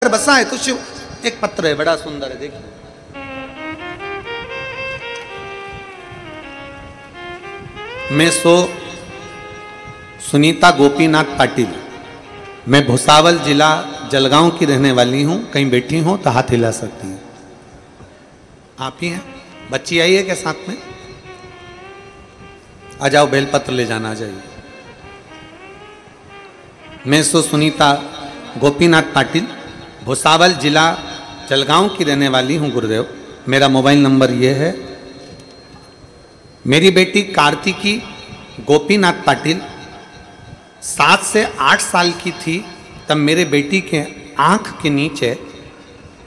बसा है तो शिव। एक पत्र है बड़ा सुंदर है, देखिए। मैं सुनीता गोपीनाथ पाटिल, मैं भुसावल जिला जलगांव की रहने वाली हूं। कहीं बैठी हो तो हाथ हिला सकती हैं। आप ही हैं? बच्ची आई है क्या साथ में? आ जाओ, बेलपत्र ले जाना। आ जाइए। मैं सुनीता गोपीनाथ पाटिल, भुसावल जिला जलगांव की रहने वाली हूं गुरुदेव। मेरा मोबाइल नंबर ये है। मेरी बेटी कार्तिकी गोपीनाथ पाटिल 7 से 8 साल की थी तब मेरे बेटी के आंख के नीचे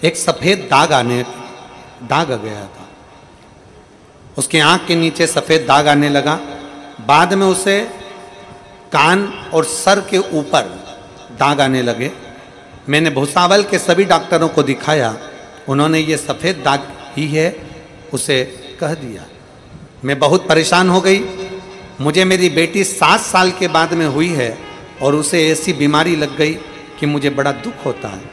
एक सफ़ेद दाग आ गया था। उसके आंख के नीचे सफ़ेद दाग आने लगा। बाद में उसे कान और सर के ऊपर दाग आने लगे। मैंने भुसावल के सभी डॉक्टरों को दिखाया, उन्होंने ये सफ़ेद दाग ही है उसे कह दिया। मैं बहुत परेशान हो गई। मुझे मेरी बेटी 7 साल के बाद में हुई है और उसे ऐसी बीमारी लग गई कि मुझे बड़ा दुख होता है।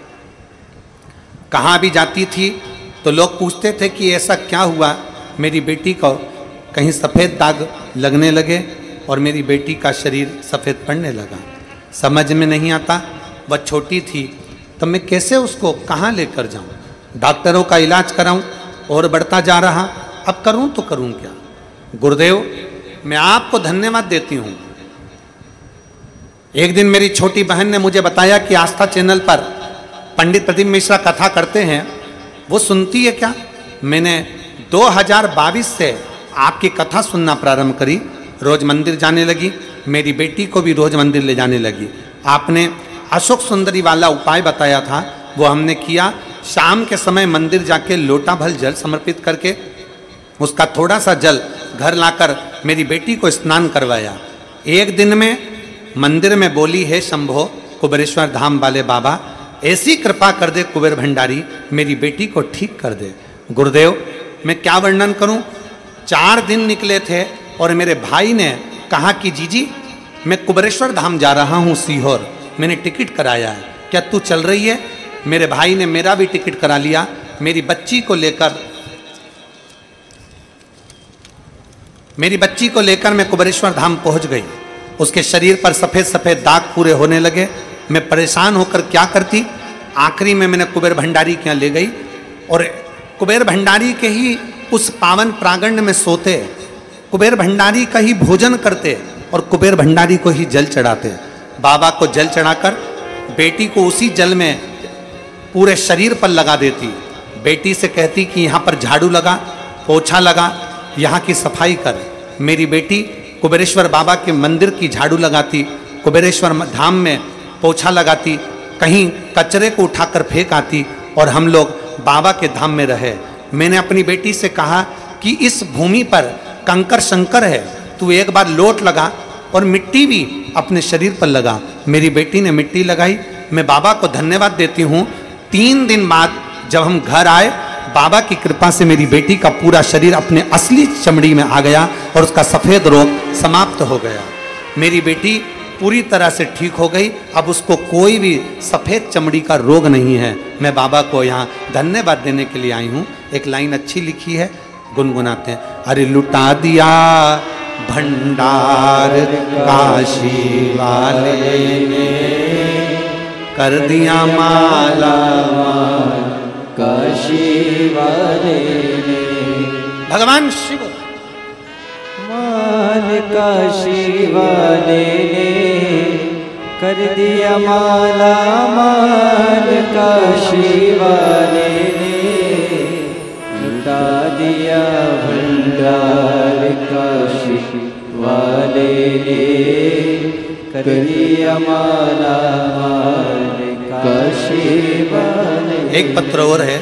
कहाँ भी जाती थी तो लोग पूछते थे कि ऐसा क्या हुआ। मेरी बेटी को कहीं सफ़ेद दाग लगने लगे और मेरी बेटी का शरीर सफ़ेद पड़ने लगा। समझ में नहीं आता, वह छोटी थी तो मैं कैसे उसको कहाँ लेकर जाऊँ। डॉक्टरों का इलाज कराऊँ और बढ़ता जा रहा। अब करूँ तो करूँ क्या। गुरुदेव, मैं आपको धन्यवाद देती हूँ। एक दिन मेरी छोटी बहन ने मुझे बताया कि आस्था चैनल पर पंडित प्रदीप मिश्रा कथा करते हैं, वो सुनती है क्या। मैंने 2022 से आपकी कथा सुनना प्रारंभ करी। रोज मंदिर जाने लगी। मेरी बेटी को भी रोज मंदिर ले जाने लगी। आपने अशोक सुंदरी वाला उपाय बताया था, वो हमने किया। शाम के समय मंदिर जाके लोटा भर जल समर्पित करके उसका थोड़ा सा जल घर लाकर मेरी बेटी को स्नान करवाया। एक दिन में मंदिर में बोली, है शंभो कुबेरेश्वर धाम वाले बाबा, ऐसी कृपा कर दे कुबेर भंडारी, मेरी बेटी को ठीक कर दे। गुरुदेव, मैं क्या वर्णन करूं। 4 दिन निकले थे और मेरे भाई ने कहा कि जीजी मैं कुबेरेश्वर धाम जा रहा हूं सीहोर, मैंने टिकट कराया है, क्या तू चल रही है। मेरे भाई ने मेरा भी टिकट करा लिया। मेरी बच्ची को लेकर मैं कुबेरेश्वर धाम पहुंच गई। उसके शरीर पर सफ़ेद सफ़ेद दाग पूरे होने लगे। मैं परेशान होकर क्या करती। आखिरी में मैंने कुबेर भंडारी के यहाँ ले गई और कुबेर भंडारी के ही उस पावन प्रांगण में सोते, कुबेर भंडारी का ही भोजन करते और कुबेर भंडारी को ही जल चढ़ाते। बाबा को जल चढ़ाकर बेटी को उसी जल में पूरे शरीर पर लगा देती। बेटी से कहती कि यहाँ पर झाड़ू लगा, पोछा लगा, यहाँ की सफाई कर। मेरी बेटी कुबेरेश्वर बाबा के मंदिर की झाड़ू लगाती, कुबेरेश्वर धाम में पोछा लगाती, कहीं कचरे को उठाकर फेंक आती और हम लोग बाबा के धाम में रहे। मैंने अपनी बेटी से कहा कि इस भूमि पर कंकर शंकर है, तू एक बार लोट लगा और मिट्टी भी अपने शरीर पर लगा। मेरी बेटी ने मिट्टी लगाई। मैं बाबा को धन्यवाद देती हूँ। 3 दिन बाद जब हम घर आए, बाबा की कृपा से मेरी बेटी का पूरा शरीर अपने असली चमड़ी में आ गया और उसका सफ़ेद रोग समाप्त हो गया। मेरी बेटी पूरी तरह से ठीक हो गई। अब उसको कोई भी सफ़ेद चमड़ी का रोग नहीं है। मैं बाबा को यहाँ धन्यवाद देने के लिए आई हूँ। एक लाइन अच्छी लिखी है, गुनगुनाते हैं। अरे लुटा दिया भंडार काशी वाले ने, कर दिया माला काशी वाले ने। भगवान शिव मान काशी वाले ने, कर दिया माला मान काशी वाले ने, लुटा दिया भंडार काशी वाले ने, कर दिया माला मान काशी वाले। एक पत्र और है।